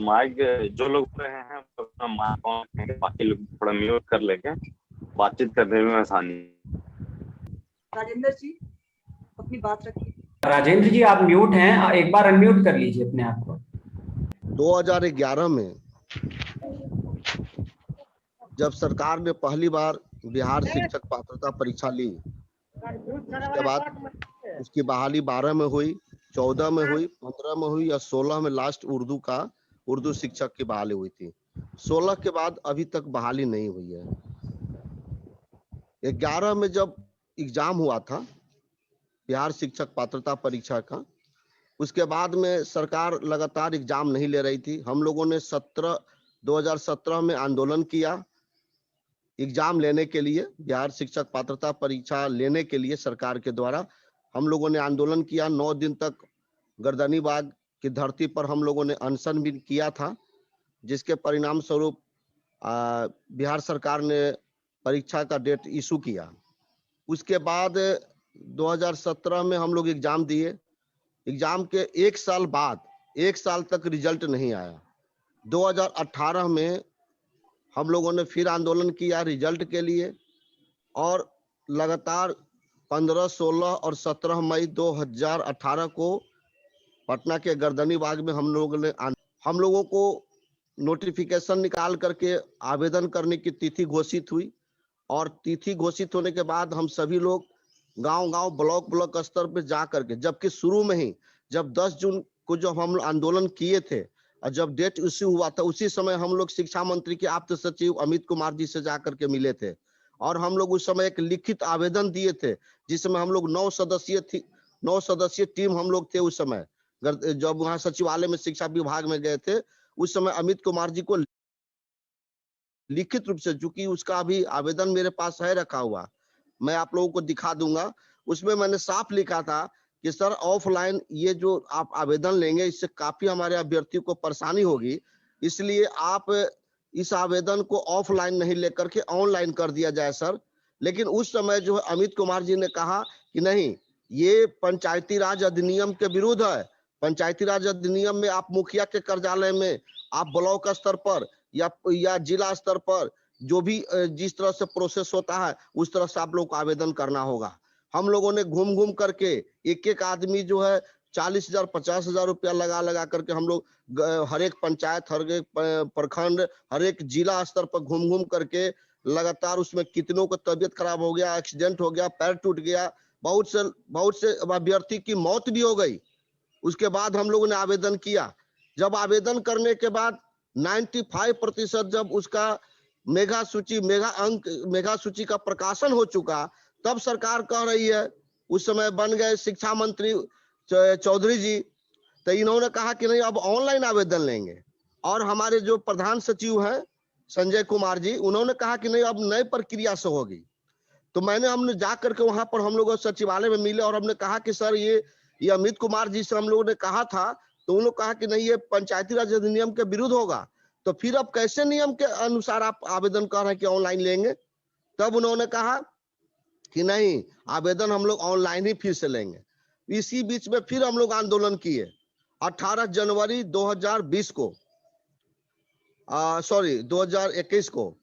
Mic जो लोग बोल रहे हैं तो अपना माइक ऑन करेंगे, बाकी लोग थोड़ा म्यूट कर लेंगे, बातचीत करने में आसानी। राजेंद्र जी अपनी बात रखिए। राजेंद्र जी आप म्यूट हैं, एक बार अनम्यूट कर लीजिए अपने आप को। 2011 में जब सरकार ने पहली बार बिहार शिक्षक पात्रता परीक्षा ली, उसके बाद उसकी बहाली 12 में हुई, 14 में हुई, 15 में हुई या 16 में लास्ट उर्दू शिक्षक की बहाली हुई थी। 16 के बाद अभी तक बहाली नहीं हुई है। 11 में जब एग्जाम हुआ था बिहार शिक्षक पात्रता परीक्षा का, उसके बाद में सरकार लगातार एग्जाम नहीं ले रही थी। हम लोगों ने 2017 में आंदोलन किया एग्जाम लेने के लिए, बिहार शिक्षक पात्रता परीक्षा लेने के लिए सरकार के द्वारा हम लोगों ने आंदोलन किया। 9 दिन तक गर्दनी बाग की धरती पर हम लोगों ने अनशन भी किया था, जिसके परिणाम स्वरूप बिहार सरकार ने परीक्षा का डेट इशू किया। उसके बाद 2017 में हम लोग एग्जाम दिए। एग्जाम के 1 साल बाद 1 साल तक रिजल्ट नहीं आया। 2018 में हम लोगों ने फिर आंदोलन किया रिजल्ट के लिए, और लगातार 15, 16 और 17 मई 2018 को पटना के गर्दनी बाग में हम लोगों को नोटिफिकेशन निकाल करके आवेदन करने की तिथि घोषित हुई। और तिथि घोषित होने के बाद हम सभी लोग गांव-गांव, ब्लॉक स्तर पे जा करके, जबकि शुरू में ही जब 10 जून को जब हम आंदोलन किए थे और जब डेट इश्यू हुआ था, उसी समय हम लोग शिक्षा मंत्री के आप्त सचिव अमित कुमार जी से जाकर के मिले थे। और हम लोग उस समय एक लिखित आवेदन दिए थे, जिसमें हम लोग 9 सदस्यीय टीम हम लोग थे उस समय। जब वहां सचिवालय में शिक्षा विभाग में गए थे, उस समय अमित कुमार जी को लिखित रूप से, चूंकि उसका भी आवेदन मेरे पास है रखा हुआ, मैं आप लोगों को दिखा दूंगा। उसमें मैंने साफ लिखा था कि सर ऑफलाइन ये जो आप आवेदन लेंगे, इससे काफी हमारे अभ्यर्थियों को परेशानी होगी, इसलिए आप इस आवेदन को ऑफलाइन नहीं लेकर के ऑनलाइन कर दिया जाए सर। लेकिन उस समय जो है अमित कुमार जी ने कहा कि नहीं, ये पंचायती राज अधिनियम के विरुद्ध है। पंचायती राज अधिनियम में आप मुखिया के कार्यालय में, आप ब्लॉक स्तर पर या जिला स्तर पर जो भी जिस तरह से प्रोसेस होता है, उस तरह से आप लोग को आवेदन करना होगा। हम लोगों ने घूम घूम करके एक आदमी जो है 40,000 50,000 रुपया लगा करके हम लोग हर एक पंचायत, हर एक प्रखंड, हर एक जिला स्तर पर घूम घूम करके लगातार, उसमें कितनों को तबियत खराब हो गया, एक्सीडेंट हो गया, पैर टूट गया, बहुत से अभ्यर्थी की मौत भी हो गई। उसके बाद हम लोगों ने आवेदन किया। जब आवेदन करने के बाद 95% जब उसका मेगा सूची का प्रकाशन हो चुका, तब सरकार कह रही है, उस समय बन गए शिक्षा मंत्री चौधरी जी, तो इन्होंने कहा कि नहीं अब ऑनलाइन आवेदन लेंगे। और हमारे जो प्रधान सचिव हैं संजय कुमार जी, उन्होंने कहा कि नहीं अब नई प्रक्रिया से होगी। तो हमने जा करके वहां पर हम लोग सचिवालय में मिले और हमने कहा कि सर ये अमित कुमार जी से हम लोगों ने कहा था, तो उन्होंने कहा कि नहीं ये पंचायती राज अधिनियम के विरुद्ध होगा। तो फिर अब कैसे नियम के अनुसार आप आवेदन कर रहे हैं कि ऑनलाइन लेंगे? तब उन्होंने कहा कि नहीं, आवेदन हम लोग ऑनलाइन ही फिर से लेंगे। इसी बीच में फिर हम लोग आंदोलन किए 18 जनवरी 2020 को, 2021 को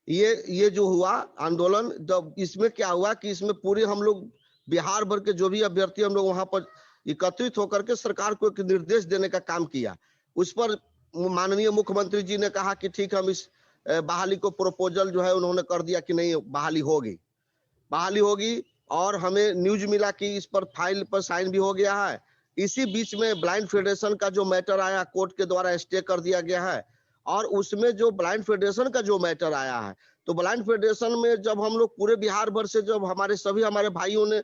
ये जो हुआ आंदोलन। जब इसमें क्या हुआ कि इसमें पूरे हम लोग बिहार भर के जो भी अभ्यर्थी हम लोग वहां पर एकत्रित होकर के सरकार को एक निर्देश देने का काम किया। उस पर माननीय मुख्यमंत्री जी ने कहा कि ठीक, हम इस बहाली को प्रपोजल जो है उन्होंने कर दिया कि नहीं बहाली होगी। और हमें न्यूज मिला कि इस पर फाइल पर साइन भी हो गया है। इसी बीच में ब्लाइंड फेडरेशन का जो मैटर आया, कोर्ट के द्वारा स्टे कर दिया गया है। और उसमें जो ब्लाइंड फेडरेशन का जो मैटर आया है, तो ब्लाइंड फेडरेशन में जब हम लोग पूरे बिहार भर से जब हमारे भाइयों ने,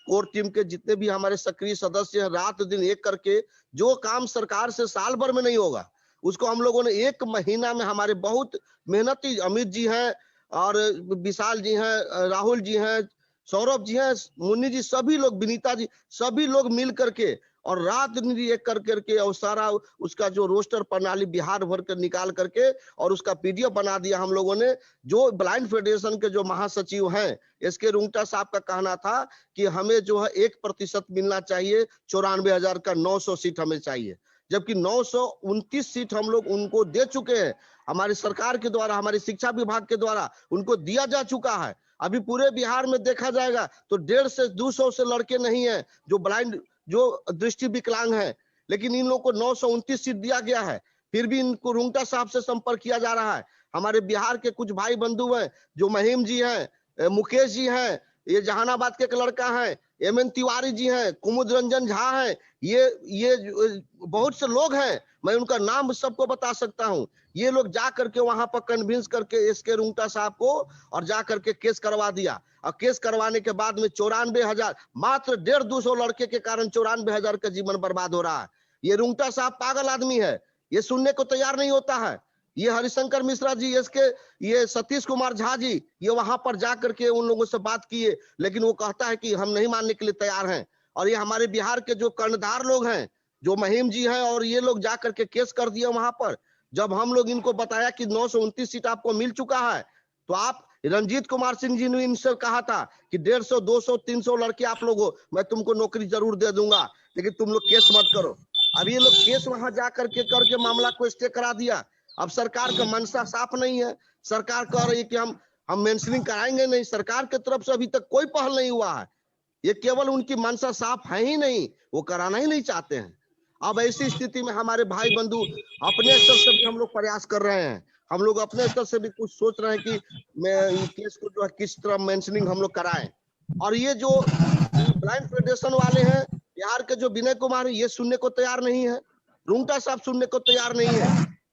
कोर टीम के जितने भी हमारे सक्रिय सदस्य हैं, रात दिन एक करके जो काम सरकार से साल भर में नहीं होगा, उसको हम लोगों ने 1 महीना में, हमारे बहुत मेहनती अमित जी हैं और विशाल जी हैं, राहुल जी हैं, सौरभ जी हैं, मुन्नी जी, सभी लोग, विनीता जी, सभी लोग मिल करके और रात दिन एक करके और सारा उसका जो रोस्टर प्रणाली बिहार भर के निकाल करके और उसका पीडीएफ बना दिया हम लोगों ने। जो ब्लाइंड फेडरेशन के जो महासचिव हैं एसके रुंगटा साहब का कहना था कि हमें जो है 1% मिलना चाहिए, 94,000 का 900 सीट हमें चाहिए। जबकि 929 सीट हम लोग उनको दे चुके हैं, हमारी सरकार के द्वारा, हमारी शिक्षा विभाग के द्वारा उनको दिया जा चुका है। अभी पूरे बिहार में देखा जाएगा तो 150 से 200 से लड़के नहीं है जो ब्लाइंड, जो दृष्टि विकलांग है, लेकिन इन लोगों को 929 सीट दिया गया है। फिर भी इनको रुंगटा साहब से संपर्क किया जा रहा है। हमारे बिहार के कुछ भाई बंधु हैं, जो महिम जी हैं, मुकेश जी हैं, ये जहानाबाद के एक लड़का है, एमएन तिवारी जी हैं, कुमुद रंजन झा हैं, ये बहुत से लोग हैं, मैं उनका नाम सबको बता सकता हूं। ये लोग जा करके वहां पर कन्विंस करके एसके रुंगटा साहब को और जा करके केस करवा दिया। और केस करवाने के बाद में 94,000, मात्र 150-200 लड़के के कारण 94,000 का जीवन बर्बाद हो रहा है। ये रुंगटा साहब पागल आदमी है, ये सुनने को तैयार नहीं होता है। ये हरिशंकर मिश्रा जी, इसके ये सतीश कुमार झा जी, ये वहां पर जाकर के उन लोगों से बात किए, लेकिन वो कहता है कि हम नहीं मानने के लिए तैयार हैं। और ये हमारे बिहार के जो कर्णधार लोग हैं, जो महिम जी हैं, और ये लोग जाकर के केस कर दिए वहां पर। जब हम लोग इनको बताया कि 929 सीट आपको मिल चुका है, तो आप रंजीत कुमार सिंह जी ने इनसे कहा था कि 150, 200, 300 लड़के आप लोग हो, मैं तुमको नौकरी जरूर दे दूंगा, लेकिन तुम लोग केस मत करो। अब ये लोग केस वहां जा करके करके मामला को स्टे करा दिया। अब सरकार का मनसा साफ नहीं है। सरकार कह रही है कि हम मेंशनिंग कराएंगे नहीं। सरकार की तरफ से अभी तक कोई पहल नहीं हुआ है। ये केवल उनकी मनसा साफ है ही नहीं, वो कराना ही नहीं चाहते हैं। अब ऐसी स्थिति में हमारे भाई बंधु अपने स्तर से भी हम लोग प्रयास कर रहे हैं। हम लोग अपने स्तर से भी कुछ सोच रहे हैं कि मैं केस को जो है किस तरह मेंशनिंग हम लोग कराएं। और ये जो ब्लाइंड फेडरेशन वाले हैं बिहार के, जो विनय कुमार है, ये सुनने को तैयार नहीं है। रुंगटा साहब सुनने को तैयार नहीं है।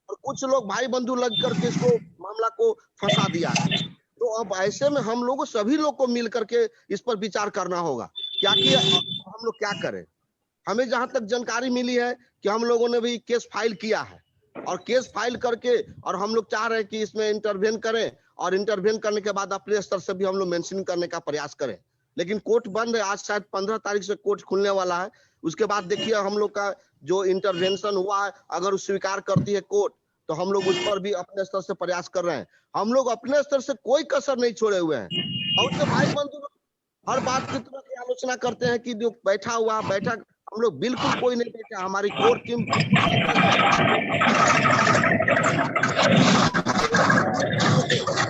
और कुछ लोग भाई बंधु लग करके इसको मामला को फंसा दिया। तो अब ऐसे में हम लोगों सभी लोग को मिल करके इस पर विचार करना होगा क्या कि हम लोग क्या करें। हमें जहां तक जानकारी मिली है कि हम लोगों ने भी केस फाइल किया है, और केस फाइल करके और हम लोग चाह रहे हैं कि इसमें इंटरवेन करें, और इंटरवेन करने के बाद अपने स्तर से भी हम लोग मेंशन करने का प्रयास करें। लेकिन कोर्ट बंद है, आज शायद 15 तारीख से कोर्ट खुलने वाला है। उसके बाद देखिए हम लोग का जो इंटरवेंशन हुआ है, अगर स्वीकार करती है कोर्ट, तो हम लोग उस पर भी अपने स्तर से प्रयास कर रहे हैं। हम लोग अपने स्तर से कोई कसर नहीं छोड़े हुए हैं। और जो भाई बंधु हर बात की तरह की आलोचना करते हैं कि जो बैठा हुआ बैठा, हम लोग बिल्कुल कोई नहीं बैठा। हमारी कोर टीम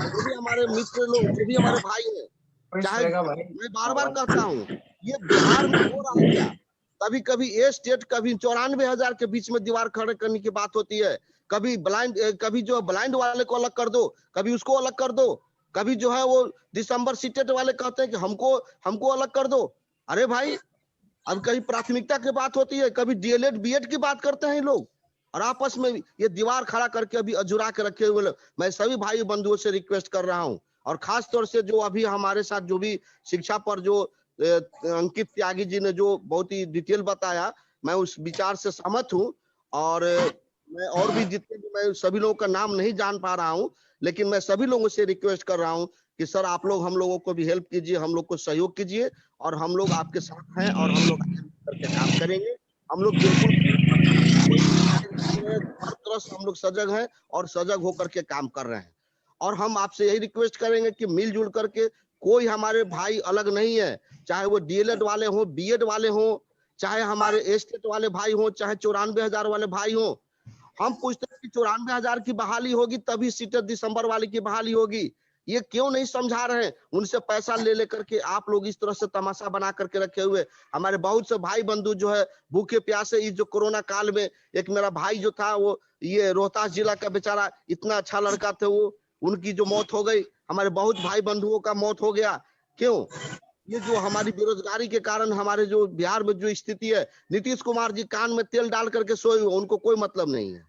जो भी हमारे मित्र लोग, जो भी हमारे भाई हैं, चाहे मैं बार बार कहता हूँ, ये बिहार में हो रहा है क्या, कभी कभी ए स्टेट, कभी 94,000 के बीच में दीवार खड़े करने की बात होती है, कभी ब्लाइंड, कभी जो ब्लाइंड वाले को अलग कर दो, कभी उसको अलग कर दो, कभी जो है वो दिसंबर सीटेट वाले कहते हैं कि हमको अलग कर दो। अरे भाई, अब कहीं प्राथमिकता की बात होती है, कभी डीएलएड बीएड की बात करते हैं लोग, और आपस में ये दीवार खड़ा करके अभी अजुरा के रखे हुए लोग। मैं सभी भाई बंधुओं से रिक्वेस्ट कर रहा हूं, और खास तौर से जो अभी हमारे साथ जो भी शिक्षा पर जो अंकित त्यागी जी ने जो बहुत ही डिटेल बताया, मैं उस विचार से सहमत हूं। और मैं और भी जितने भी, मैं सभी लोगों का नाम नहीं जान पा रहा हूं, लेकिन मैं सभी लोगों से रिक्वेस्ट कर रहा हूं कि सर आप लोग हम लोगों को भी हेल्प कीजिए, हम लोग को सहयोग कीजिए, और हम लोग आपके साथ हैं, और हम लोग करके काम करेंगे। हम लोग बिल्कुल हर तरह से हम लोग सजग हैं, और सजग होकर के काम कर रहे हैं। और हम आपसे यही रिक्वेस्ट करेंगे कि मिलजुल करके, कोई हमारे भाई अलग नहीं है, चाहे वो डीएलएड वाले हो, बीएड वाले हो, चाहे हमारे एस्टेट वाले भाई हो, चाहे 94,000 वाले भाई हो। हम पूछते हैं कि 94,000 की बहाली होगी तभी सीटेट दिसंबर वाली की बहाली होगी, ये क्यों नहीं समझा रहे हैं। उनसे पैसा ले लेकर के आप लोग इस तरह से तमाशा बना करके रखे हुए। हमारे बहुत से भाई बंधु जो है भूखे प्यासे, इस जो कोरोना काल में, एक मेरा भाई जो था, वो ये रोहतास जिला का बेचारा, इतना अच्छा लड़का थे वो, उनकी जो मौत हो गई। हमारे बहुत भाई बंधुओं का मौत हो गया। क्यों? ये जो हमारी बेरोजगारी के कारण हमारे जो बिहार में जो स्थिति है, नीतीश कुमार जी कान में तेल डाल करके सोए हुए, उनको कोई मतलब नहीं है।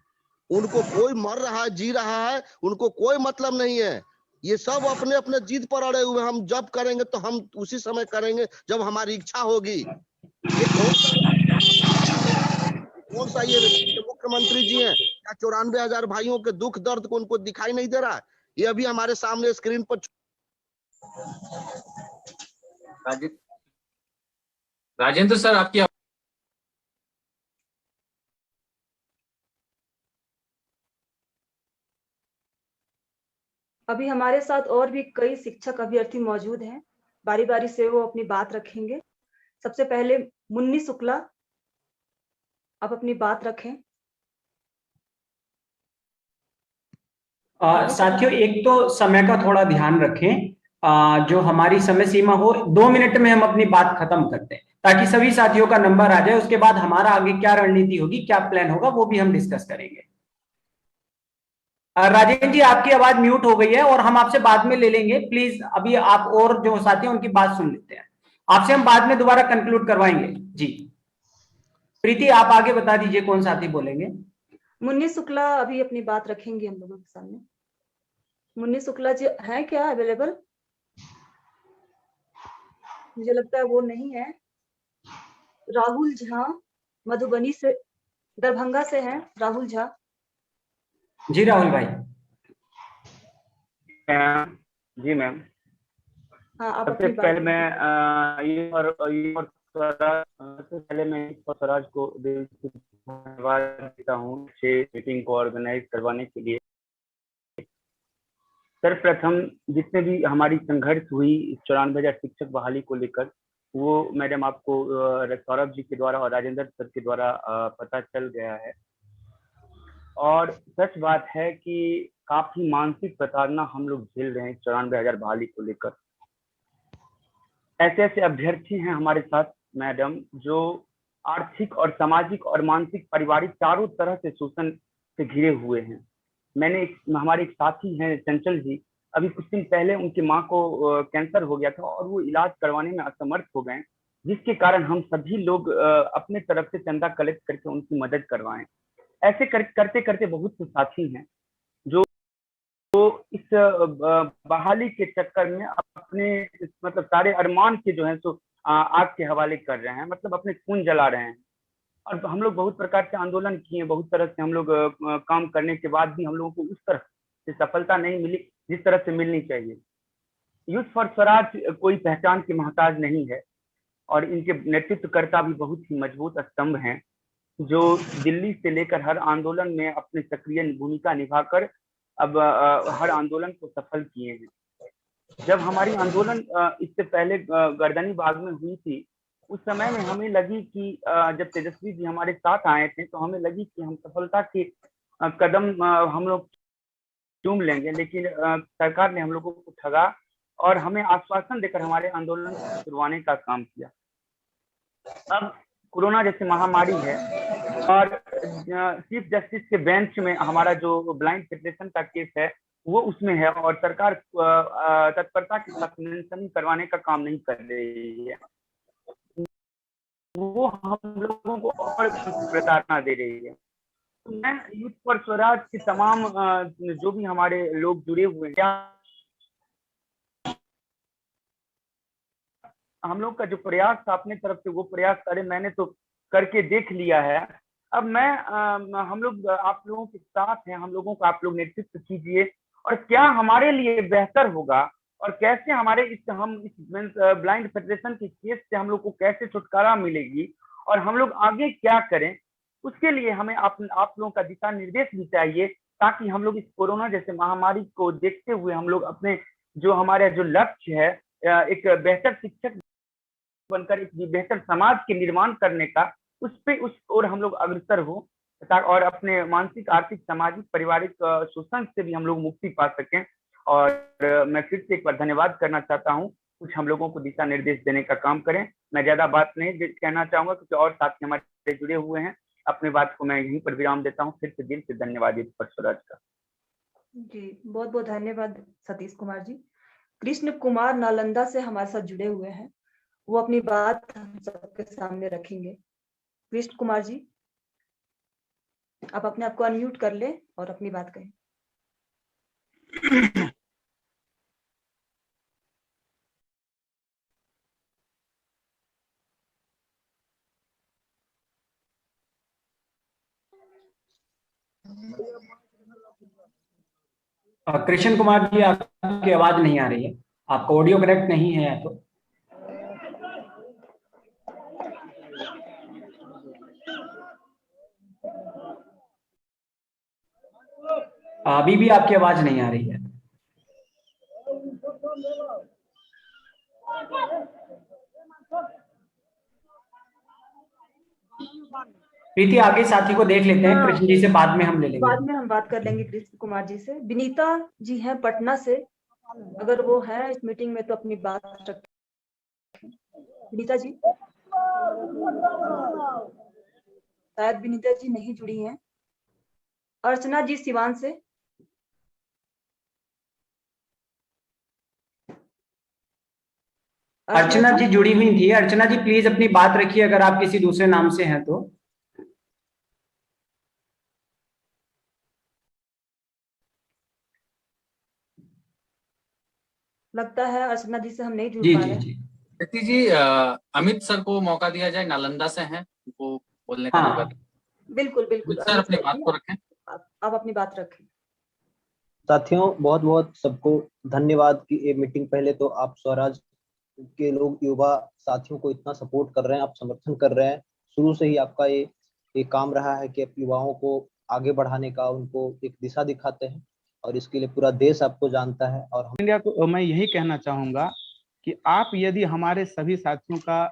उनको कोई मर रहा है, जी रहा है, उनको कोई मतलब नहीं है। ये सब अपने अपने जिद पर अड़े हुए। हम जब करेंगे तो हम उसी समय करेंगे जब हमारी इच्छा होगी। ये कौन सा ये मुख्यमंत्री जी हैं क्या 94,000 भाइयों के दुख दर्द को उनको दिखाई नहीं दे रहा है? ये अभी हमारे सामने स्क्रीन पर। राजेंद्र सर, आपकी अभी हमारे साथ और भी कई शिक्षक अभ्यर्थी मौजूद हैं, बारी बारी से वो अपनी बात रखेंगे। सबसे पहले मुन्नी शुक्ला, आप अपनी बात रखें। साथियों, एक तो समय का थोड़ा ध्यान रखें। जो हमारी समय सीमा हो, 2 मिनट में हम अपनी बात खत्म करते हैं, ताकि सभी साथियों का नंबर आ जाए। उसके बाद हमारा आगे क्या रणनीति होगी, क्या प्लान होगा, वो भी हम डिस्कस करेंगे। राजेंद्र जी, आपकी आवाज म्यूट हो गई है और हम आपसे बाद में ले लेंगे। प्लीज अभी आप और जो साथी हैं उनकी बात सुन लेते हैं, आपसे हम बाद में दोबारा कंक्लूड करवाएंगे। जी प्रीति, आप आगे बता दीजिए कौन साथी बोलेंगे। मुन्नी शुक्ला अभी अपनी बात रखेंगे हम लोगों के सामने। मुन्नी शुक्ला जी है क्या अवेलेबल? मुझे लगता है वो नहीं है। राहुल झा मधुबनी से, दरभंगा से हैं राहुल झा। जी राहुल भाई। जी मैम। हाँ, आप सबसे अपनी बात पहले मैं रखें। सबसे पहले मैं स्वराज को धन्यवाद देता हूँ मीटिंग को ऑर्गेनाइज करवाने के लिए। सर्वप्रथम जितने भी हमारी संघर्ष हुई 94,000 शिक्षक बहाली को लेकर, वो मैडम आपको सौरभ जी के द्वारा और राजेंद्र सर के द्वारा पता चल गया है। और सच बात है कि काफी मानसिक प्रताड़ना हम लोग झेल रहे हैं 94,000 बहाली को लेकर। ऐसे ऐसे अभ्यर्थी हैं हमारे साथ मैडम, जो आर्थिक और सामाजिक और मानसिक पारिवारिक चारों तरह से शोषण से घिरे हुए हैं। हमारे एक साथी हैं चंचल जी, अभी कुछ दिन पहले उनकी माँ को कैंसर हो गया था और वो इलाज करवाने में असमर्थ हो गए, जिसके कारण हम सभी लोग अपने तरफ से चंदा कलेक्ट करके उनकी मदद करवाएं। ऐसे करते करते बहुत से साथी हैं जो इस बहाली के चक्कर में अपने मतलब सारे अरमान के जो है सो आग के हवाले कर रहे हैं, मतलब अपने खून जला रहे हैं। और हम लोग बहुत प्रकार से आंदोलन किए, बहुत तरह से हम लोग काम करने के बाद भी हम लोगों को उस तरह से सफलता नहीं मिली जिस तरह से मिलनी चाहिए। यूथ फॉर स्वराज कोई पहचान की मोहताज नहीं है और इनके नेतृत्वकर्ता भी बहुत ही मजबूत स्तंभ हैं, जो दिल्ली से लेकर हर आंदोलन में अपनी सक्रिय भूमिका निभाकर अब हर आंदोलन को सफल किए हैं। जब हमारी आंदोलन इससे पहले गर्दनी बाग में हुई थी, उस समय में हमें लगी कि जब तेजस्वी जी हमारे साथ आए थे तो हमें लगी कि हम सफलता के कदम हम लोग चूम लेंगे, लेकिन सरकार ने हम लोगों को ठगा और हमें आश्वासन देकर हमारे आंदोलन को छुड़वाने का काम किया। अब कोरोना जैसी महामारी है और चीफ जस्टिस के बेंच में हमारा जो ब्लाइंड फेडरेशन का केस है वो उसमें है और सरकार तत्परता के साथ मेंशनिंग करवाने का काम नहीं कर रही है। वो हम लोगों को और प्रताड़ना दे रही है। मैं यूथ फॉर स्वराज के तमाम जो भी हमारे लोग जुड़े हुए हैं, हम लोग का जो प्रयास था अपने तरफ से, वो प्रयास अरे मैंने तो करके देख लिया है। अब मैं हम लोग आप लोगों के साथ हैं, हम लोगों का आप लोग नेतृत्व कीजिए और क्या हमारे लिए बेहतर होगा और कैसे हमारे इस ब्लाइंड फेडरेशन के केस से हम लोग को कैसे छुटकारा मिलेगी और हम लोग आगे क्या करें, उसके लिए हमें आप लोगों का दिशा निर्देश भी चाहिए, ताकि हम लोग इस कोरोना जैसे महामारी को देखते हुए हम लोग अपने जो हमारे जो लक्ष्य है, एक बेहतर शिक्षक बनकर एक बेहतर समाज के निर्माण करने का, उस ओर हम लोग अग्रसर हो और अपने मानसिक आर्थिक सामाजिक पारिवारिक शोषण से भी हम लोग मुक्ति पा सकें। और मैं फिर से एक बार धन्यवाद करना चाहता हूँ, कुछ हम लोगों को दिशा निर्देश देने का काम करें। मैं ज्यादा बात नहीं कहना चाहूंगा क्योंकि और साथी हमारे जुड़े हुए हैं। अपनी बात को मैं यहीं पर विराम देता हूँ। फिर से दिल से धन्यवाद यूथ फॉर स्वराज का। जी बहुत बहुत धन्यवाद सतीश कुमार जी। कृष्ण कुमार नालंदा से हमारे साथ जुड़े हुए हैं, वो अपनी बात हम सबके सामने रखेंगे। कृष्ण कुमार जी, आप अपने आप को अनम्यूट कर ले और अपनी बात कहें। कृष्ण कुमार जी, आपकी आवाज नहीं आ रही है, आपका ऑडियो कनेक्ट नहीं है तो अभी भी आपकी आवाज नहीं आ रही है। प्रीति आगे साथी को देख लेते हैं, हाँ। कृष्ण जी से बाद में हम ले लेंगे। बाद में हम बात कर लेंगे कृष्ण कुमार जी से। विनीता जी हैं पटना से, अगर वो है इस मीटिंग में तो अपनी बात रखें। विनीता जी, शायद विनीता जी नहीं जुड़ी हैं। अर्चना जी सिवान से, अर्चना जी जुड़ी हुई थी। अर्चना जी प्लीज अपनी बात रखिए अगर आप किसी दूसरे नाम से हैं तो। लगता है अर्चना जी से हम नहीं जुड़ जी पा जी रहे हैं। जी कृति जी, अमित सर को मौका दिया जाए, नालंदा से हैं, उनको बोलने का मौका हाँ दिया। बिल्कुल बिल्कुल, अमित सर अपनी बात को रखें। आप अपनी बात रखें। साथियों, बहुत बहुत सबको धन्यवाद कि ये मीटिंग, पहले तो आप स्वराज के लोग युवा साथियों को इतना सपोर्ट कर रहे हैं, आप समर्थन कर रहे हैं। शुरू से ही आपका ये काम रहा है कि आप युवाओं को आगे बढ़ाने का, उनको एक दिशा दिखाते हैं और इसके लिए पूरा देश आपको जानता है। और हम इंडिया को मैं यही कहना चाहूंगा कि आप यदि हमारे सभी साथियों का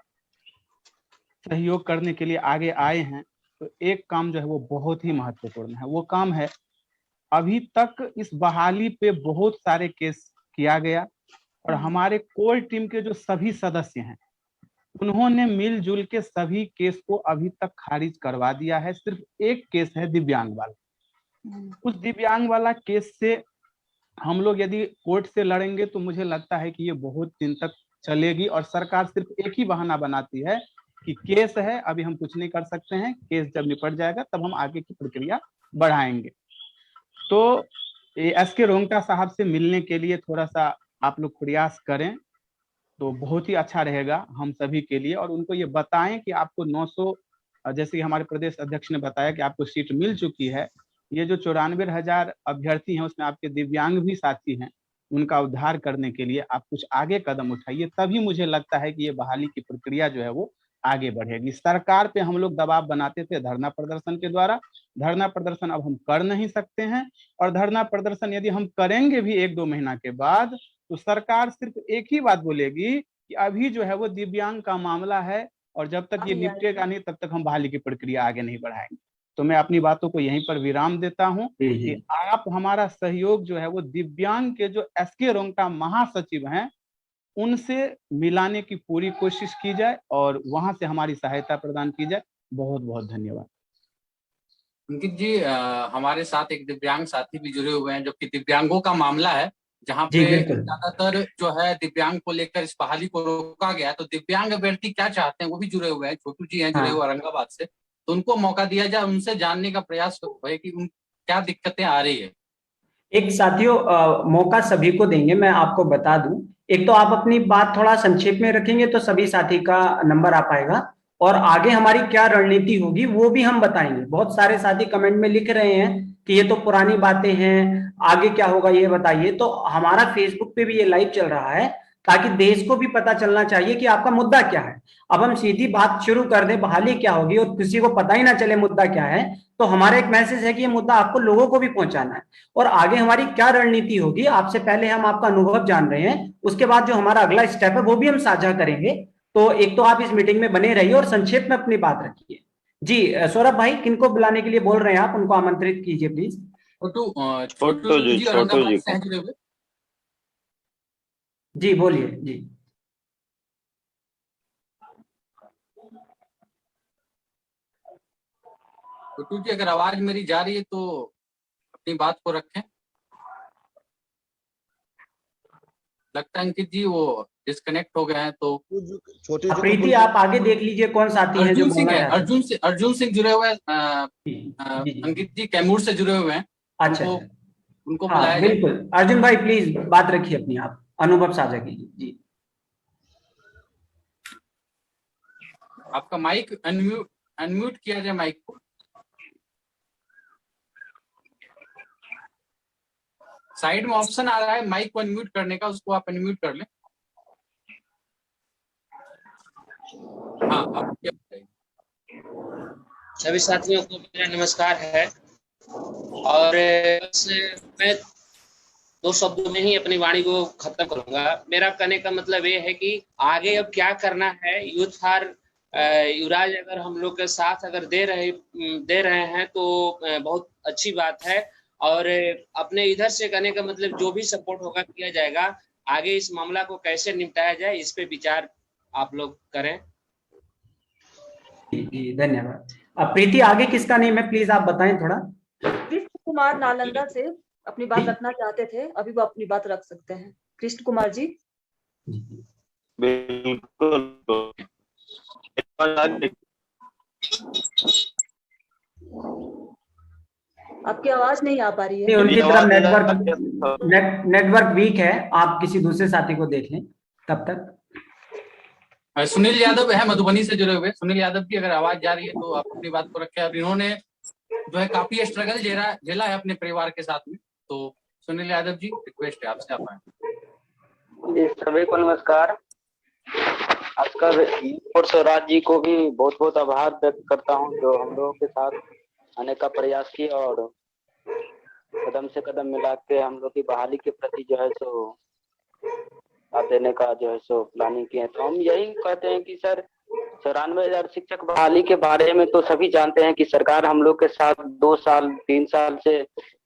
सहयोग करने के लिए आगे आए हैं तो एक काम जो है वो बहुत ही महत्वपूर्ण है। वो काम है, अभी तक इस बहाली पे बहुत सारे केस किया गया और हमारे कोर टीम के जो सभी सदस्य हैं उन्होंने मिलजुल के सभी केस को अभी तक खारिज करवा दिया है। सिर्फ एक केस है दिव्यांग वाला। उस दिव्यांग वाला केस से हम लोग यदि कोर्ट से लड़ेंगे तो मुझे लगता है कि ये बहुत दिन तक चलेगी और सरकार सिर्फ एक ही बहाना बनाती है कि केस है, अभी हम कुछ नहीं कर सकते हैं, केस जब निपट जाएगा तब हम आगे की प्रक्रिया बढ़ाएंगे। तो एसके रोंगटा साहब से मिलने के लिए थोड़ा सा आप लोग प्रयास करें तो बहुत ही अच्छा रहेगा हम सभी के लिए, और उनको ये बताएं कि आपको 900, जैसे कि हमारे प्रदेश अध्यक्ष ने बताया कि आपको सीट मिल चुकी है। ये जो 94,000 अभ्यर्थी हैं उसमें आपके दिव्यांग भी साथी हैं, उनका उद्धार करने के लिए आप कुछ आगे कदम उठाइए, तभी मुझे लगता है कि ये बहाली की प्रक्रिया जो है वो आगे बढ़ेगी। सरकार पे हम लोग दबाव बनाते थे धरना प्रदर्शन के द्वारा, धरना प्रदर्शन अब हम कर नहीं सकते हैं, और धरना प्रदर्शन यदि हम करेंगे भी 1-2 महीना के बाद तो सरकार सिर्फ एक ही बात बोलेगी कि अभी जो है वो दिव्यांग का मामला है और जब तक ये निपटेगा नहीं तब तक हम बहाली की प्रक्रिया आगे नहीं बढ़ाएंगे। तो मैं अपनी बातों को यहीं पर विराम देता हूं कि आप हमारा सहयोग जो है वो दिव्यांग के जो एसके रोंगटा महासचिव हैं उनसे मिलाने की पूरी कोशिश की जाए और वहां से हमारी सहायता प्रदान की जाए। बहुत बहुत धन्यवाद। अंकित जी, हमारे साथ एक दिव्यांग साथी भी जुड़े हुए हैं, जो कि दिव्यांगों का मामला है, जहाँ पे ज्यादातर जो है दिव्यांग को लेकर इस बहाली को रोका गया है। तो दिव्यांग अभ्यर्थी क्या चाहते हैं वो भी जुड़े हुए हैं, छोटू जी हैं जुड़े हुए औरंगाबाद से, तो उनको मौका दिया जाए, उनसे जानने का प्रयास है कि उन क्या दिक्कतें आ रही है। एक साथियों, मौका सभी को देंगे, मैं आपको बता दूं। एक तो आप अपनी बात थोड़ा संक्षेप में रखेंगे तो सभी साथी का नंबर आ पाएगा, और आगे हमारी क्या रणनीति होगी वो भी हम बताएंगे। बहुत सारे साथी कमेंट में लिख रहे हैं कि ये तो पुरानी बातें हैं, आगे क्या होगा ये बताइए। तो हमारा फेसबुक पे भी ये लाइव चल रहा है ताकि देश को भी पता चलना चाहिए कि आपका मुद्दा क्या है। अब हम सीधी बात शुरू कर दें बहाली क्या होगी और किसी को पता ही ना चले मुद्दा क्या है, तो हमारा एक मैसेज है कि ये मुद्दा आपको लोगों को भी पहुंचाना है। और आगे हमारी क्या रणनीति होगी, आपसे पहले हम आपका अनुभव जान रहे हैं, उसके बाद जो हमारा अगला स्टेप है वो भी हम साझा करेंगे। तो एक तो आप इस मीटिंग में बने रहिए और संक्षेप में अपनी बात रखिए। जी सौरभ भाई, किनको बुलाने के लिए बोल रहे हैं आप, उनको आमंत्रित कीजिए प्लीज। छोटू जी औरंगाबाद से जुड़े हुए। जी बोलिए जी। छोटू जी, अगर आवाज मेरी जा रही है तो अपनी बात को रखें। लगता है अंकित जी वो डिस्कनेक्ट हो गए हैं। तो छोटे प्रीति आप आगे देख लीजिए कौन साथी है जो बोलना है। अर्जुन सिंह जुड़े हुए हैं, अंकित जी कैमूर से जुड़े हुए हैं। अच्छा, उनको बुलाया जाए। बिल्कुल अर्जुन भाई प्लीज बात रखिए अपनी, आप अनुभव साझा कीजिए जी। आपका माइक अनम्यूट किया जाए माइक को। साइड में ऑप्शन आ रहा है माइक को अनम्यूट करने का, उसको आप अनम्यूट कर लें। हाँ, आप क्या बताइए। सभी साथियों को मेरा नमस्कार है, और मैं 2 शब्दों में ही अपनी वाणी को खत्म करूंगा। मेरा कहने का मतलब ये है कि आगे अब क्या करना है यूथ फॉर युवराज अगर हम लोग के साथ अगर दे रहे हैं तो बहुत अच्छी बात है। और अपने इधर से करने का मतलब जो भी सपोर्ट होगा किया जाएगा। आगे इस मामला को कैसे निपटाया जाए इस पे विचार आप लोग करें। जी धन्यवाद। प्रीति आगे किसका नेम है प्लीज आप बताएं थोड़ा। कृष्ण कुमार नालंदा से अपनी बात रखना चाहते थे, अभी वो अपनी बात रख सकते हैं। कृष्ण कुमार जी। बिल्कुल। आपकी आवाज नहीं आ पा रही है। उनकी तरफ नेटवर्क वीक है, आप किसी दूसरे साथी को देख लें तब तक। सुनील यादव है मधुबनी से जुड़े हुए। सुनील यादव की अगर आवाज जा रही है तो आप अपनी बात को रखें। और इन्होंने जो है काफी स्ट्रगल झेला है अपने परिवार के साथ में। तो सुनील यादव जी, रिक्वेस्ट है आपसे, आप आए। सभी को नमस्कार। आजकल और स्वराज जी को भी बहुत बहुत आभार व्यक्त करता हूं जो हम लोगों के साथ आने का प्रयास किया और कदम से कदम मिला के हम लोग की बहाली के प्रति जो है सो साथ देने का जो है सो प्लानिंग किए। तो हम यही कहते हैं कि सर 94,000 शिक्षक बहाली के बारे में तो सभी जानते हैं कि सरकार हम लोग के साथ 2 साल 3 साल से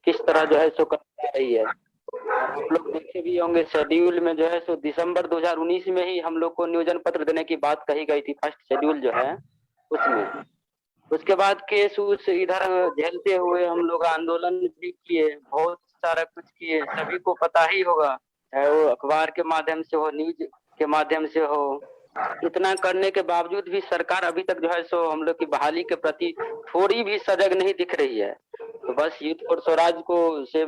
किस तरह जो है सो कर रही है। आप लोग देखे भी होंगे शेड्यूल में जो है सो दिसंबर 2019 में ही हम लोग को नियोजन पत्र देने की बात कही गई थी, फर्स्ट शेड्यूल जो है उसमें। उसके बाद केस उस इधर झेलते हुए हम लोग आंदोलन भी किए, बहुत सारा कुछ किए, सभी को पता ही होगा, चाहे वो अखबार के माध्यम से हो, न्यूज के माध्यम से हो। इतना करने के बावजूद भी सरकार अभी तक जो है सो हम लोग की बहाली के प्रति थोड़ी भी सजग नहीं दिख रही है। तो बस यूथ फॉर स्वराज को से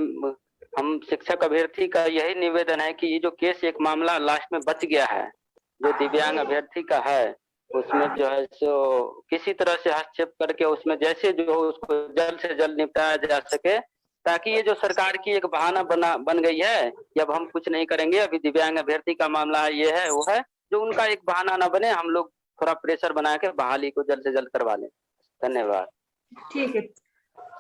हम शिक्षक अभ्यर्थी का यही निवेदन है कि ये जो केस एक मामला लास्ट में बच गया है जो दिव्यांग अभ्यर्थी का है, उसमें जो है सो किसी तरह से हस्तक्षेप करके उसमें जैसे जो हो उसको जल्द से जल्द निपटाया जा सके, ताकि ये जो सरकार की एक बहाना बन गई है कि अब हम कुछ नहीं करेंगे, अभी दिव्यांग अभ्यर्थी का मामला है, ये है वो है, जो उनका एक बहाना ना बने। हम लोग थोड़ा प्रेशर बना के बहाली को जल्द से जल्द करवा लें। धन्यवाद। ठीक है,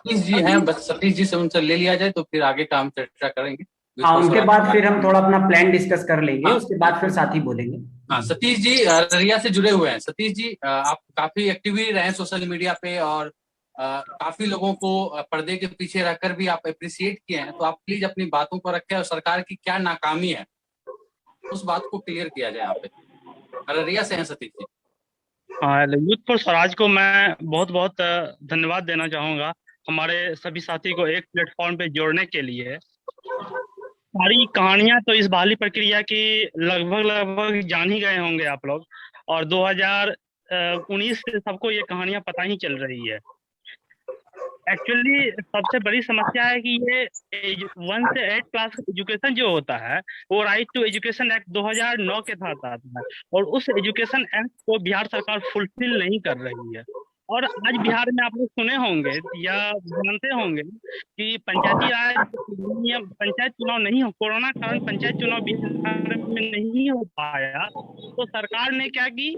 सतीश जी हैं, बस सतीश जी से उनसे ले लिया जाए तो फिर आगे का हम चर्चा करेंगे। हाँ, उनके बाद फिर हम थोड़ा अपना प्लान डिस्कस कर लेंगे। उसके बाद फिर साथी बोलेंगे। हाँ, सतीश जी अररिया से जुड़े हुए हैं। सतीश जी आप काफी एक्टिव भी रहे सोशल मीडिया पे और काफी लोगों को पर्दे के पीछे रहकर भी आप अप्रिशिएट किए हैं। तो आप प्लीज अपनी बातों को रखें और सरकार की क्या नाकामी है उस बात को क्लियर किया जाए। यहाँ पे अररिया से हैं सतीश जी। हाँ, यूथ फॉर स्वराज को मैं बहुत बहुत धन्यवाद देना चाहूँगा हमारे सभी साथी को एक प्लेटफॉर्म पे जोड़ने के लिए। सारी कहानियां तो इस बहाली प्रक्रिया की लगभग जान ही गए होंगे आप लोग, और 2019 से सबको ये कहानियां पता ही चल रही है। एक्चुअली सबसे बड़ी समस्या है कि ये 1 से 8 क्लास एजुकेशन जो होता है वो राइट टू एजुकेशन एक्ट 2009 के तहत आता है, और उस एजुकेशन एक्ट को बिहार सरकार फुलफिल नहीं कर रही है। और आज बिहार में आप लोग सुने होंगे या जानते होंगे कि पंचायती राज नियम, पंचायत चुनाव नहीं हो, कोरोना के कारण पंचायत चुनाव बिहार में नहीं हो पाया, तो सरकार ने क्या की,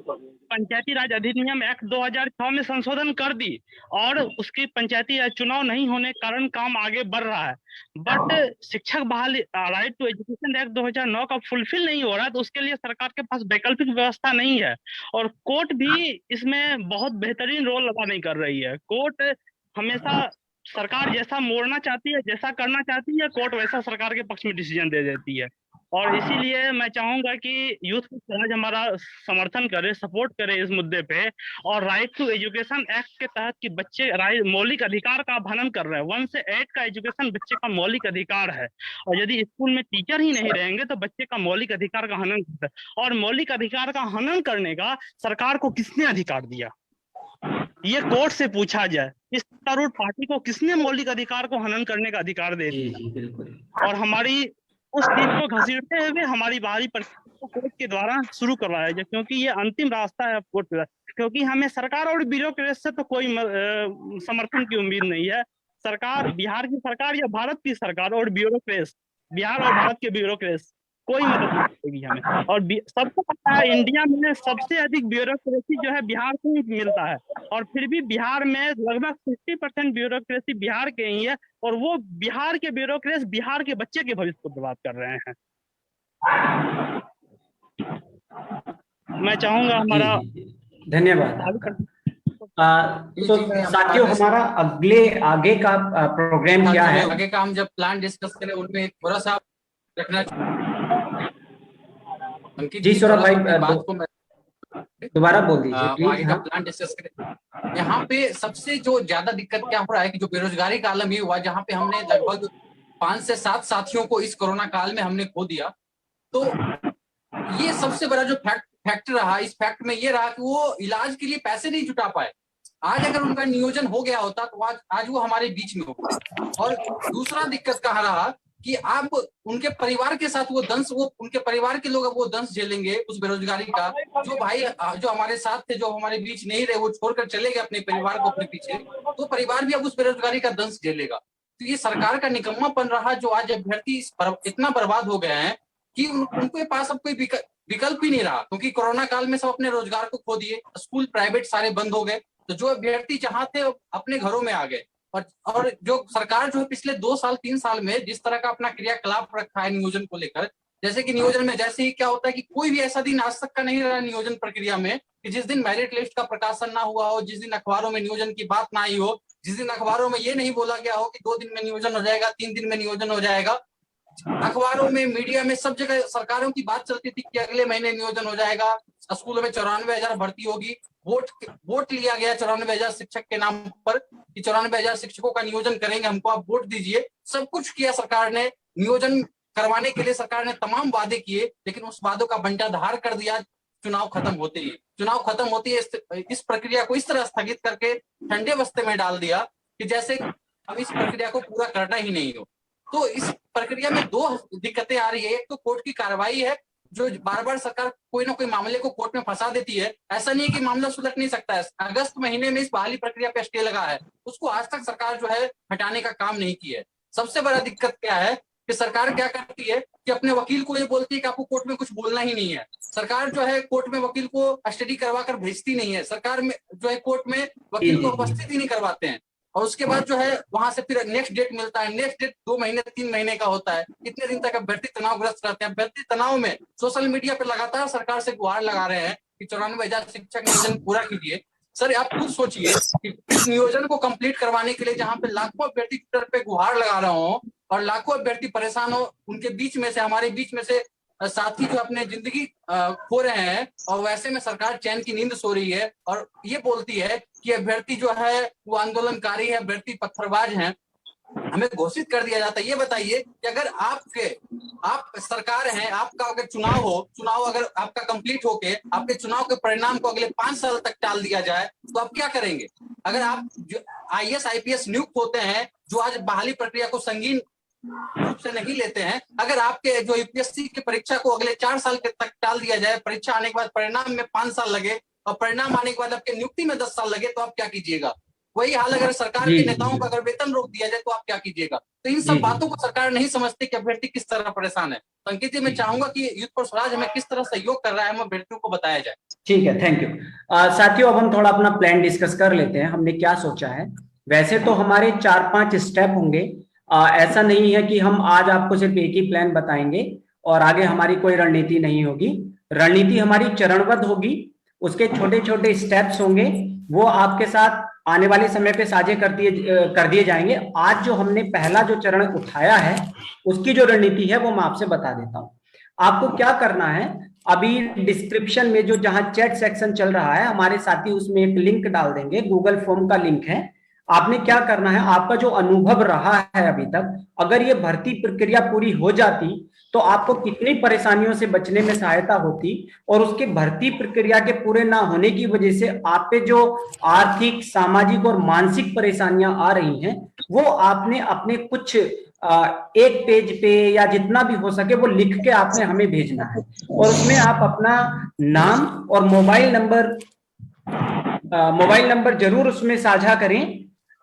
पंचायती राज अधिनियम एक्ट 2006 में संशोधन कर दी और उसकी पंचायती राज चुनाव नहीं होने के कारण काम आगे बढ़ रहा है। बट शिक्षक बहाली राइट टू एजुकेशन एक्ट 2009 का फुलफिल नहीं हो रहा, तो उसके लिए सरकार के पास वैकल्पिक व्यवस्था नहीं है। और कोर्ट भी इसमें बहुत बेहतरीन रोल अदा नहीं कर रही है। कोर्ट हमेशा सरकार जैसा मोड़ना चाहती है, जैसा करना चाहती है, कोर्ट वैसा सरकार के पक्ष में डिसीजन दे देती है। और इसीलिए मैं चाहूंगा कि यूथ समाज हमारा समर्थन करे, सपोर्ट करे इस मुद्दे पे। और राइट टू एजुकेशन एक्ट के तहत कि बच्चे मौलिक अधिकार का हनन कर रहे हैं। 1 से 8 का एजुकेशन बच्चे का मौलिक अधिकार है, और यदि स्कूल में टीचर ही नहीं रहेंगे तो बच्चे का मौलिक अधिकार का हनन करता है। और मौलिक अधिकार का हनन करने का सरकार को किसने अधिकार दिया, ये कोर्ट से पूछा जाए। इस सत्तारूढ़ पार्टी को किसने मौलिक अधिकार को हनन करने का अधिकार दे दिया? और हमारी उस चीज को घसीटते हुए हमारी बाहरी प्रक्रिया को कोर्ट के द्वारा शुरू करवाया जाए, क्योंकि ये अंतिम रास्ता है कोर्ट का। क्योंकि हमें सरकार और ब्यूरोक्रेसी से तो कोई समर्थन की उम्मीद नहीं है। सरकार, बिहार की सरकार या भारत की सरकार और ब्यूरोक्रेसी, बिहार और भारत के ब्यूरोक्रेसी कोई मदद नहीं करेगी हमें। और सबको पता है इंडिया में सबसे अधिक ब्यूरोक्रेसी जो है बिहार को ही मिलता है, और फिर भी बिहार में लगभग 60% ब्यूरोक्रेसी बिहार के ही है, और वो बिहार के ब्यूरोक्रेट बिहार के बच्चे के भविष्य को बर्बाद कर रहे हैं। मैं चाहूंगा हमारा धन्यवाद। तो साथियों, हमारा आगे का प्रोग्राम क्या है? आगे का हम जब प्लान डिस्कस करें उनमें थोड़ा सा रखना। जी सौरभ भाई, बात को दोबारा बोल दीजिए प्लीज। आगे का प्लान डिस्कस करें। यहाँ पे सबसे जो ज्यादा दिक्कत क्या हो रहा है कि जो बेरोजगारी का आलम ये हुआ, जहाँ पे हमने लगभग 5 से 7 साथियों को इस कोरोना काल में हमने खो दिया। तो ये सबसे बड़ा जो फैक्ट रहा, इस फैक्ट में ये रहा कि वो इलाज के लिए पैसे नहीं जुटा पाए। आज अगर उनका नियोजन हो गया होता तो आज वो हमारे बीच में होता। और दूसरा दिक्कत कहाँ रहा कि आप उनके परिवार के साथ वो उनके परिवार के लोग अब वो दंश झेलेंगे उस बेरोजगारी का। जो भाई जो हमारे साथ थे, जो हमारे बीच नहीं रहे, वो छोड़कर चले गए अपने परिवार को अपने पीछे, तो परिवार भी अब उस बेरोजगारी का दंश झेलेगा। तो ये सरकार का निकम्मापन रहा, जो आज अभ्यर्थी इतना बर्बाद हो गए हैं कि उनके पास अब कोई विकल्प ही नहीं रहा, क्योंकि कोरोना काल में सब अपने रोजगार को खो दिए, स्कूल प्राइवेट सारे बंद हो गए। तो जो अभ्यर्थी जहां थे अपने घरों में आ गए। और जो सरकार जो है पिछले 2 साल 3 साल में जिस तरह का अपना क्रियाकलाप रखा है नियोजन को लेकर, जैसे कि नियोजन में जैसे ही क्या होता है कि कोई भी ऐसा दिन आज तक का नहीं रहा नियोजन प्रक्रिया में कि जिस दिन मेरिट लिस्ट का प्रकाशन ना हुआ हो, जिस दिन अखबारों में नियोजन की बात ना आई हो, जिस दिन अखबारों में ये नहीं बोला गया हो कि 2 दिन में नियोजन हो जाएगा, 3 दिन में नियोजन हो जाएगा। अखबारों में, मीडिया में, सब जगह सरकारों की बात चलती थी कि अगले महीने नियोजन हो जाएगा, स्कूलों में 94,000 भर्ती होगी। वोट लिया गया 94,000 शिक्षक के नाम पर कि 94,000 शिक्षकों का नियोजन करेंगे, हमको आप वोट दीजिए। सब कुछ किया सरकार ने, नियोजन करवाने के लिए सरकार ने तमाम वादे किए, लेकिन उस वादों का बंटाधार कर दिया चुनाव खत्म होते ही। इस प्रक्रिया को इस तरह स्थगित करके ठंडे बस्ते में डाल दिया कि जैसे अब इस प्रक्रिया को पूरा करना ही नहीं हो। तो इस प्रक्रिया में 2 दिक्कतें आ रही है। एक तो कोर्ट की कार्रवाई है, जो बार बार सरकार कोई ना कोई मामले को कोर्ट में फंसा देती है। ऐसा नहीं है कि मामला सुलझ नहीं सकता है। अगस्त महीने में इस बहाली प्रक्रिया पे स्टे लगा है, उसको आज तक सरकार जो है हटाने का काम नहीं किया है। सबसे बड़ा दिक्कत क्या है कि सरकार क्या करती है कि अपने वकील को ये बोलती है कि आपको कोर्ट में कुछ बोलना ही नहीं है। सरकार जो है कोर्ट में वकील को स्टडी करवा कर भेजती नहीं है। सरकार में जो है कोर्ट में वकील को उपस्थित ही नहीं करवाते हैं। और उसके बाद जो है वहां से फिर नेक्स्ट डेट मिलता है। नेक्स्ट डेट 2 महीने 3 महीने का होता है। इतने दिन तक अभ्यर्थी तनावग्रस्त रहते हैं। अभ्यर्थी तनाव में सोशल मीडिया पर लगातार सरकार से गुहार लगा रहे हैं कि 94,000 शिक्षक नियोजन पूरा कीजिए। सर आप खुद सोचिए कि इस नियोजन को कंप्लीट करवाने के लिए जहां पे लाखों अभ्यर्थी ट्विटर पे गुहार लगा रहे हो और लाखों अभ्यर्थी परेशान हो, उनके बीच में से, हमारे बीच में से साथी जो अपने जिंदगी खो रहे हैं, और वैसे में सरकार चैन की नींद सो रही है और ये बोलती है कि अभ्यर्थी जो है वो आंदोलनकारी है, अभ्यर्थी पत्थरबाज हैं, हमें घोषित कर दिया जाता है। ये बताइए कि अगर आप सरकार हैं, आपका अगर चुनाव अगर आपका कंप्लीट होके आपके चुनाव के परिणाम को अगले 5 साल तक टाल दिया जाए तो आप क्या करेंगे? अगर आप IAS IPS नियुक्त होते हैं जो आज बहाली प्रक्रिया को संगीन रूप से नहीं लेते हैं, अगर आपके जो UPSC की परीक्षा को अगले 4 साल तक टाल दिया जाए, परीक्षा आने के बाद परिणाम में 5 साल लगे और परिणाम आने के बाद आपके नियुक्ति में 10 साल लगे, तो आप क्या कीजिएगा? वही हाल अगर सरकार के नेताओं का अगर वेतन रोक दिया जाए तो आप क्या कीजिएगा? तो इन सब बातों को सरकार नहीं समझती कि अभ्यर्थी किस तरह परेशान है। तो अंकित जी, मैं चाहूंगा कि यूथ फॉर स्वराज हमें किस तरह सहयोग कर रहा है, हम अभ्यर्थियों को बताया जाए। ठीक है, थैंक यू। साथियों, अब हम थोड़ा अपना प्लान डिस्कस कर लेते हैं, हमने क्या सोचा है। वैसे तो हमारे 4-5 स्टेप होंगे। ऐसा नहीं है कि हम आज आपको सिर्फ एक ही प्लान बताएंगे और आगे हमारी कोई रणनीति नहीं होगी। रणनीति हमारी चरणबद्ध होगी, उसके छोटे छोटे स्टेप्स होंगे, वो आपके साथ आने वाले समय पे साझे कर दिए जाएंगे। आज जो हमने पहला जो चरण उठाया है उसकी जो रणनीति है वो मैं आपसे बता देता हूँ। आपको क्या करना है, अभी डिस्क्रिप्शन में जो जहां चैट सेक्शन चल रहा है, हमारे साथी उसमें एक लिंक डाल देंगे, गूगल फॉर्म का लिंक है। आपने क्या करना है, आपका जो अनुभव रहा है अभी तक, अगर ये भर्ती प्रक्रिया पूरी हो जाती तो आपको कितनी परेशानियों से बचने में सहायता होती, और उसके भर्ती प्रक्रिया के पूरे ना होने की वजह से आप पे जो आर्थिक, सामाजिक और मानसिक परेशानियां आ रही हैं, वो आपने अपने कुछ एक पेज पे या जितना भी हो सके वो लिख के आपने हमें भेजना है, और उसमें आप अपना नाम और मोबाइल नंबर जरूर उसमें साझा करें,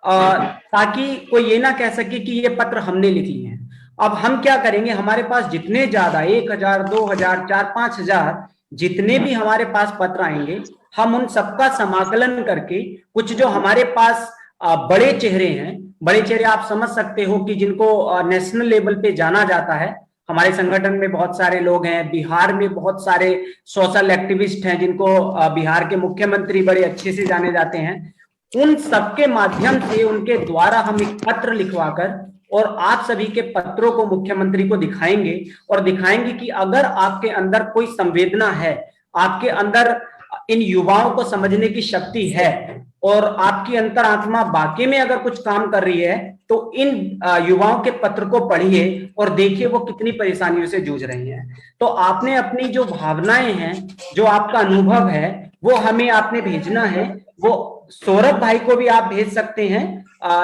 ताकि कोई ये ना कह सके कि ये पत्र हमने लिख लिए हैं। अब हम क्या करेंगे, हमारे पास जितने ज्यादा 1,000, 2,000, 4,000, 5,000 जितने भी हमारे पास पत्र आएंगे, हम उन सबका समाकलन करके कुछ जो हमारे पास बड़े चेहरे हैं, बड़े चेहरे आप समझ सकते हो कि जिनको नेशनल लेवल पे जाना जाता है, हमारे संगठन में बहुत सारे लोग हैं, बिहार में बहुत सारे सोशल एक्टिविस्ट हैं जिनको बिहार के मुख्यमंत्री बड़े अच्छे से जाने जाते हैं। उन सबके माध्यम से उनके द्वारा हम एक पत्र लिखवाकर और आप सभी के पत्रों को मुख्यमंत्री को दिखाएंगे और दिखाएंगे कि अगर आपके अंदर कोई संवेदना है, आपके अंदर इन युवाओं को समझने की शक्ति है और आपकी अंतरात्मा वाकई में अगर कुछ काम कर रही है, तो इन युवाओं के पत्र को पढ़िए और देखिए वो कितनी परेशानियों से जूझ रही हैं। तो आपने अपनी जो भावनाएं हैं, जो आपका अनुभव है, वो हमें आपने भेजना है। वो सौरभ भाई को भी आप भेज सकते हैं,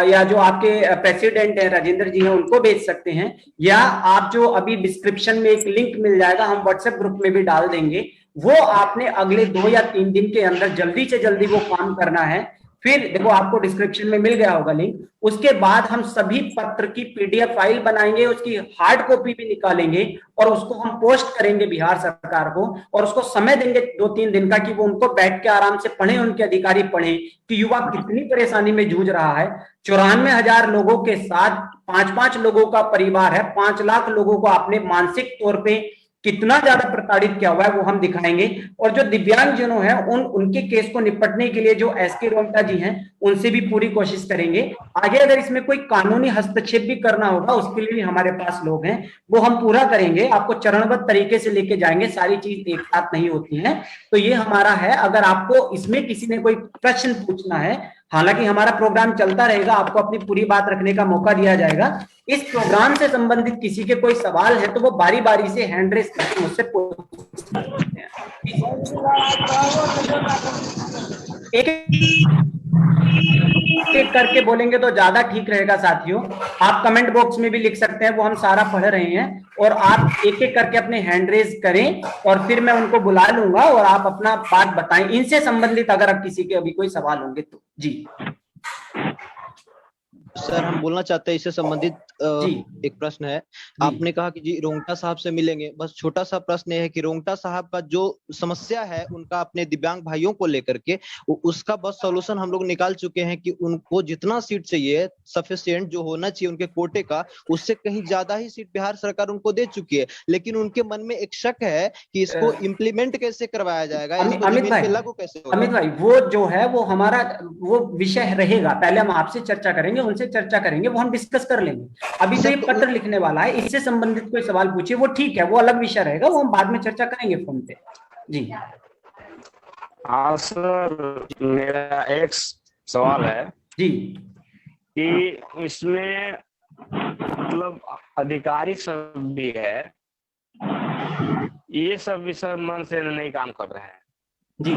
या जो आपके प्रेसिडेंट है राजेंद्र जी हैं उनको भेज सकते हैं, या आप जो अभी डिस्क्रिप्शन में एक लिंक मिल जाएगा, हम व्हाट्सएप ग्रुप में भी डाल देंगे, वो आपने अगले 2 या 3 दिन के अंदर जल्दी से जल्दी वो काम करना है। फिर देखो आपको डिस्क्रिप्शन में मिल गया होगा लिंक, उसके बाद हम सभी पत्र की पीडीएफ फाइल बनाएंगे, उसकी हार्ड कॉपी भी निकालेंगे और उसको हम पोस्ट करेंगे बिहार सरकार को, और उसको समय देंगे 2-3 दिन का कि वो उनको बैठ के आराम से पढ़ें, उनके अधिकारी पढ़ें कि युवा कितनी परेशानी में जूझ रहा है। 94,000 लोगों के साथ 5-5 लोगों का परिवार है, 5 लाख लोगों को आपने मानसिक तौर पे कितना ज्यादा प्रताड़ित किया हुआ है वो हम दिखाएंगे। और जो दिव्यांगजनों हैं उनके केस को निपटने के लिए जो एसके रोंगटा जी हैं उनसे भी पूरी कोशिश करेंगे। आगे अगर इसमें कोई कानूनी हस्तक्षेप भी करना होगा उसके लिए भी हमारे पास लोग हैं, वो हम पूरा करेंगे, आपको चरणबद्ध तरीके से लेके जाएंगे, सारी चीज एक साथ नहीं होती है। तो ये हमारा है। अगर आपको इसमें किसी ने कोई प्रश्न पूछना है, हालांकि हमारा प्रोग्राम चलता रहेगा, आपको अपनी पूरी बात रखने का मौका दिया जाएगा। इस प्रोग्राम से संबंधित किसी के कोई सवाल है तो वो बारी बारी से हैंड रेस करके मुझसे पूछ सकते हैं। एक करके बोलेंगे तो ज्यादा ठीक रहेगा साथियों। आप कमेंट बॉक्स में भी लिख सकते हैं, वो हम सारा पढ़ रहे हैं, और आप एक एक करके अपने हैंड रेज करें और फिर मैं उनको बुला लूंगा और आप अपना बात बताएं इनसे संबंधित, अगर आप किसी के अभी कोई सवाल होंगे तो। जी सर, हम बोलना चाहते हैं इससे संबंधित एक प्रश्न है। आपने कहा कि जी रोंगटा साहब से मिलेंगे, बस छोटा सा प्रश्न है कि रोंगटा साहब का जो समस्या है उनका अपने दिव्यांग भाइयों को लेकर के, उसका बस सॉल्यूशन हम लोग निकाल चुके हैं कि उनको जितना सीट चाहिए सफिशिएंट जो होना चाहिए उनके कोटे का, उससे कहीं ज्यादा ही सीट बिहार सरकार उनको दे चुकी है। लेकिन उनके मन में एक शक है कि इसको इम्प्लीमेंट कैसे करवाया जाएगा, लागू कैसे होगा। अमित भाई, वो जो है वो हमारा वो विषय रहेगा, पहले हम आपसे चर्चा करेंगे, उनसे चर्चा करेंगे, वो हम डिस्कस कर लेंगे। अभी तो ये पत्र लिखने वाला है, इससे संबंधित कोई सवाल पूछिए, वो ठीक है, वो अलग विषय रहेगा, वो हम बाद में चर्चा करेंगे फोन पे। जी हाँ सर, मेरा एक सवाल है जी कि इसमें मतलब अधिकारी सब भी है, ये सब भी सब मन से नहीं काम कर रहे हैं। जी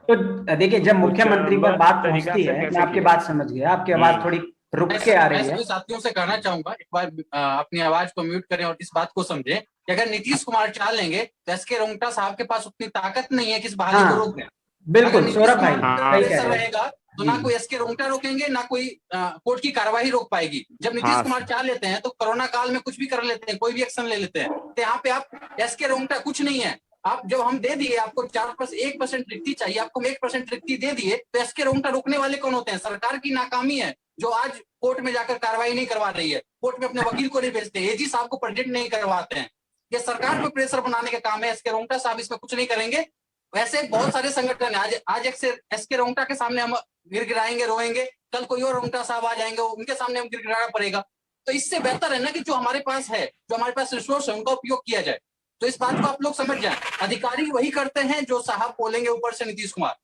तो देखिए, जब मुख्यमंत्री पर बात पहुंचती है, मैं आपकी बात समझ गया, आपकी आवाज थोड़ी रुक के आ रही है। मैं साथियों से कहना चाहूंगा एक बार अपनी आवाज को म्यूट करें और इस बात को समझें कि अगर नीतीश कुमार चाह लेंगे तो एसके रोंगटा साहब के पास उतनी ताकत नहीं है कि इस बहाली को रोक दें। बिल्कुल सौरभ भाई रहेगा तो ना कोई एसके रोंगटा रोकेंगे, ना कोई कोर्ट की कार्यवाही रोक पाएगी। जब नीतीश कुमार चाह लेते हैं तो कोरोना काल में कुछ भी कर लेते हैं, कोई भी एक्शन ले लेते हैं। तो यहाँ पे आप एसके रोंगटा कुछ नहीं है। आप जब हम दे दिए, आपको 1% रिक्ति चाहिए, आपको 1% रिक्ति दे दिए, तो एसके रोंगटा रोकने वाले कौन होते हैं? सरकार की नाकामी है जो आज कोर्ट में जाकर कार्रवाई नहीं करवा रही है, कोर्ट में अपने वकील को नहीं भेजते, एजी साहब को प्रेजेंट नहीं करवाते हैं। ये सरकार पे प्रेशर बनाने का काम है। एसके रोंगटा साहब इसमें कुछ नहीं करेंगे। वैसे बहुत सारे संगठन है, आज एसके रोंगटा के सामने हम गिड़गिड़ाएंगे, रोएंगे, कल कोई और रोंगटा साहब आ जाएंगे, उनके सामने हम गिड़गिड़ाना पड़ेगा। तो इससे बेहतर है ना कि जो हमारे पास है, जो हमारे पास रिसोर्स है, उनका उपयोग किया जाए। तो इस बात को आप लोग समझ जाएं, अधिकारी वही करते हैं जो साहब बोलेंगे ऊपर से नीतीश कुमार,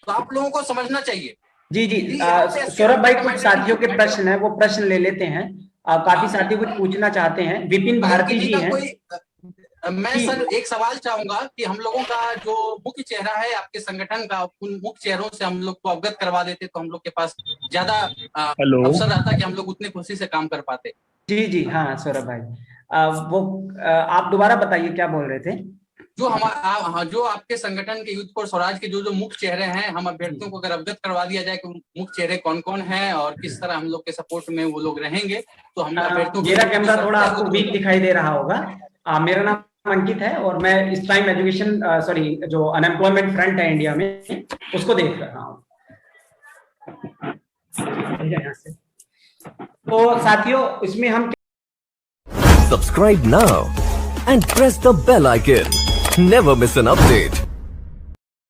तो आप लोगों को समझना चाहिए। जी सौरभ भाई, कुछ साथियों के प्रश्न है, वो प्रश्न ले लेते हैं। काफी साथी कुछ पूछना चाहते हैं। विपिन भारती जी हैं। मैं सर एक सवाल चाहूंगा कि हम लोगों का जो मुख्य चेहरा है आपके संगठन का, उन मुख्य चेहरों से हम लोग को अवगत करवा देते तो हम लोग के पास ज्यादा अवसर रहता कि हम लोग उतनी खुशी से काम कर पाते। जी हाँ सौरभ भाई, आप दोबारा बताइए क्या बोल रहे थे। जो आपके संगठन के यूथ फॉर स्वराज के जो मुख्य चेहरे हैं, हम अभ्यर्थियों को अगर अवगत करवा दिया जाए कि मुख्य चेहरे कौन कौन हैं और किस तरह हम लोग के सपोर्ट में वो लोग रहेंगे, तो हम अभ्यर्थियों। मेरा कैमरा थोड़ा आपको वीक दिखाई दे रहा होगा। मेरा नाम अंकित है और मैं इस टाइम एजुकेशन जो अनएम्प्लॉयमेंट फ्रंट है इंडिया में, उसको देख रहा हूँ। तो साथियों इसमें हम Subscribe now and press the bell icon. Never miss an update.